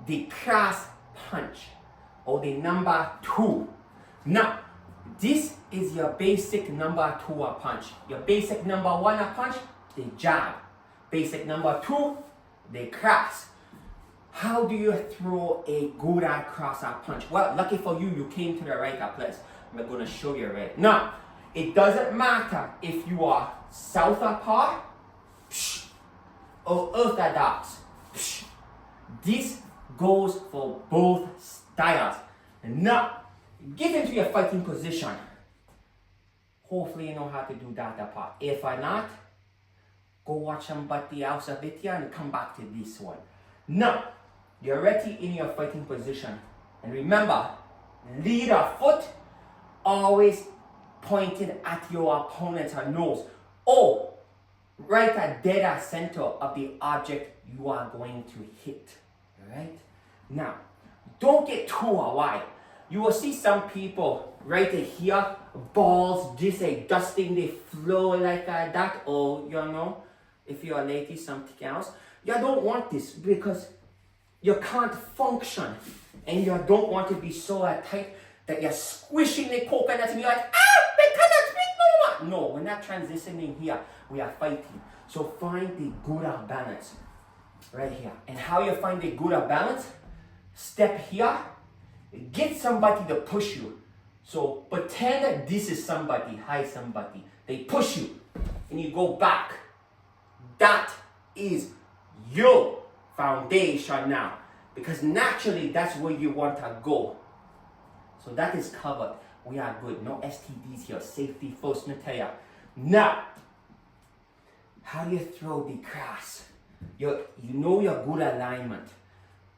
the cross punch or the number 2. Now, this is your basic number 2 punch. Your basic number 1 punch, the jab. Basic number 2, the cross. How do you throw a good cross punch? Well, lucky for you, you came to the right place. I'm going to show you right now. It doesn't matter if you are southpaw or orthodox. This goes for both styles. Now, get into your fighting position. Hopefully you know how to do that part. If not, go watch somebody else's video and come back to this one. Now, you're ready in your fighting position. And remember, lead a foot always pointed at your opponent's nose or right at dead center of the object you are going to hit. Alright? Now, don't get too wide. You will see some people right here, balls just dusting the floor like that, or you know, if you're a lady, something else. You don't want this because you can't function and you don't want to be so tight that you're squishing the coconut and you're like, they cannot speak no more. No, we're not transitioning here. We are fighting. So find the good balance right here. And how you find the good balance? Step here. Get somebody to push you. So pretend that this is somebody, hi somebody. They push you and you go back. That is your foundation now. Because naturally that's where you want to go. So that is covered. We are good. No STDs here. Safety first, Natalia. Now, how do you throw the cross? You know your good alignment.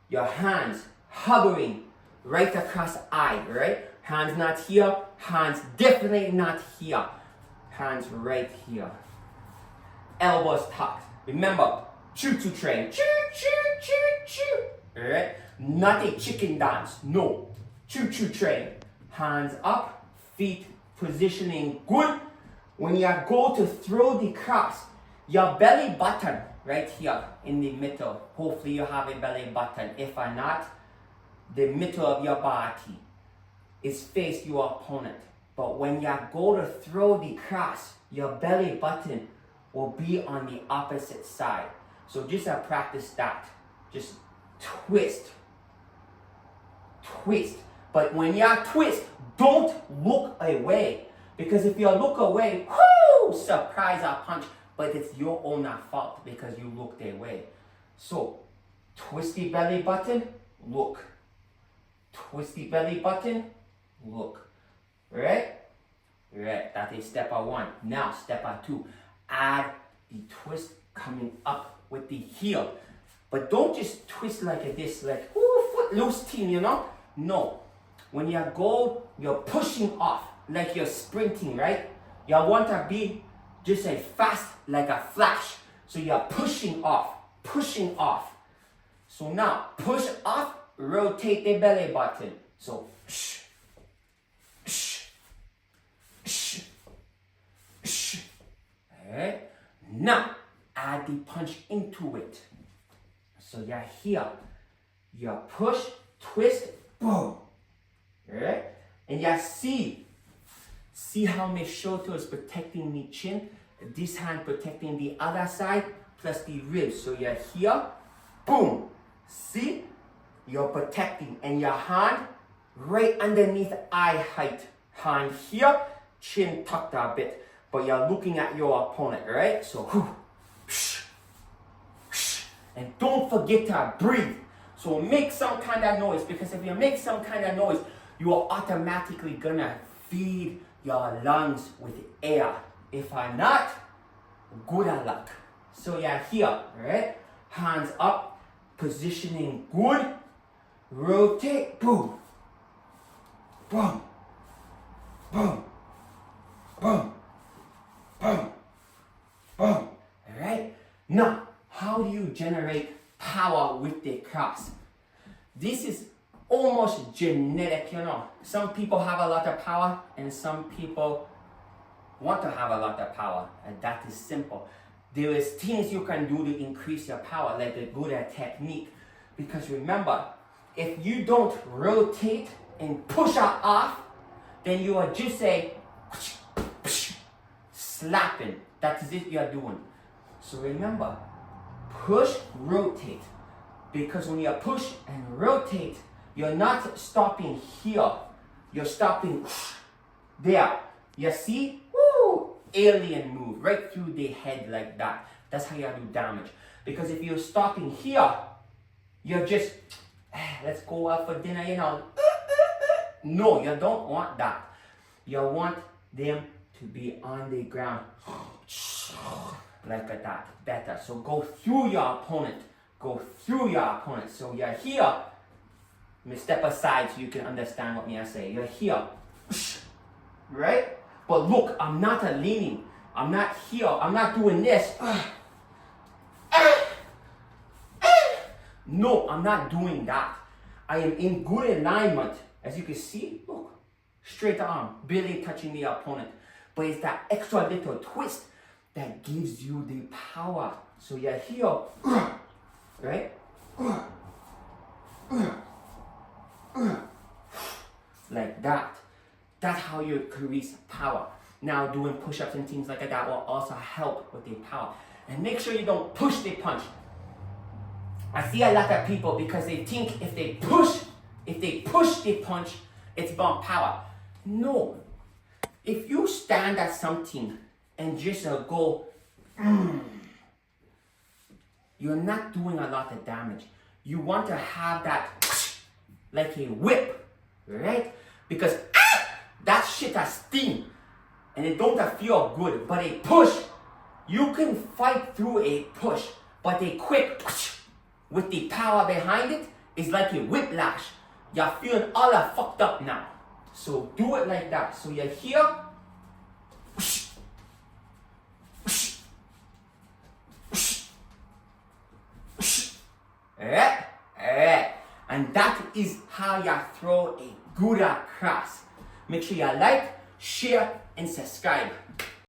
Your hands hovering right across the eye, right? Hands not here. Hands definitely not here. Hands right here. Elbows tucked. Remember, choo-choo train. Choo-choo-choo-choo. Alright? Not a chicken dance. No. Choo-choo train. Hands up. Feet positioning good. When you go to throw the cross, your belly button right here in the middle. Hopefully you have a belly button. If not, the middle of your body is face your opponent. But when you go to throw the cross, your belly button will be on the opposite side. So just practice that. Just twist. Twist. But when you twist, don't look away. Because if you look away, whoo, surprise a punch. But it's your own fault because you looked away. So, twist the belly button, look. Twist the belly button, look. Right? Right. That is step 1. Now, step 2. Add the twist coming up with the heel. But don't just twist like this, like, ooh, foot loose team, you know? No. When you go, you're pushing off, like you're sprinting, right? You want to be just fast, like a flash. So you're pushing off, pushing off. So now, push off, rotate the belly button. So, shh, shh, shh, shh. Alright? Now, add the punch into it. So you're here. You push, twist, boom. Alright? And you see how my shoulder is protecting the chin, this hand protecting the other side, plus the ribs. So you're here, boom. See? You're protecting. And your hand right underneath eye height. Hand here, chin tucked a bit. But you're looking at your opponent, right? So, whew, psh, psh, and don't forget to breathe. So make some kind of noise, because if you make some kind of noise, you are automatically gonna feed your lungs with air. If not, good luck. So you're here, right? Hands up, positioning good. Rotate, boom, boom, boom, boom, boom, boom. Alright? Now, how do you generate power with the cross? This is almost genetic, you know. Some people have a lot of power and some people want to have a lot of power, and that is simple. There is things you can do to increase your power, like a good technique. Because remember, if you don't rotate and push her off, then you are just slapping. That is it you're doing. So remember, push, rotate. Because when you push and rotate, you're not stopping here. You're stopping there. You see? Woo! Alien move right through the head like that. That's how you do damage. Because if you're stopping here, you're just, let's go out for dinner, you know. No, you don't want that. You want them to be on the ground like that. Better. So go through your opponent. Go through your opponent. So you're here. Let me step aside so you can understand what me I say. You're here. Right? But look, I'm not leaning. I'm not here. I'm not doing this. No, I'm not doing that. I am in good alignment. As you can see, look, straight arm, barely touching the opponent. But it's that extra little twist that gives you the power. So you're here, right? Like that. That's how you increase power. Now doing push-ups and things like that will also help with the power. And make sure you don't push the punch. I see a lot of people because they think if they push the punch, it's about power. No. If you stand at something and just go, you're not doing a lot of damage. You want to have that like a whip, right? Because that shit has steam and it don't feel good. But a push, you can fight through a push. But a quick with the power behind it is like a whiplash. You're feeling all fucked up now. So do it like that. So you're here. And that is how you throw a good across. Make sure you like, share, and subscribe.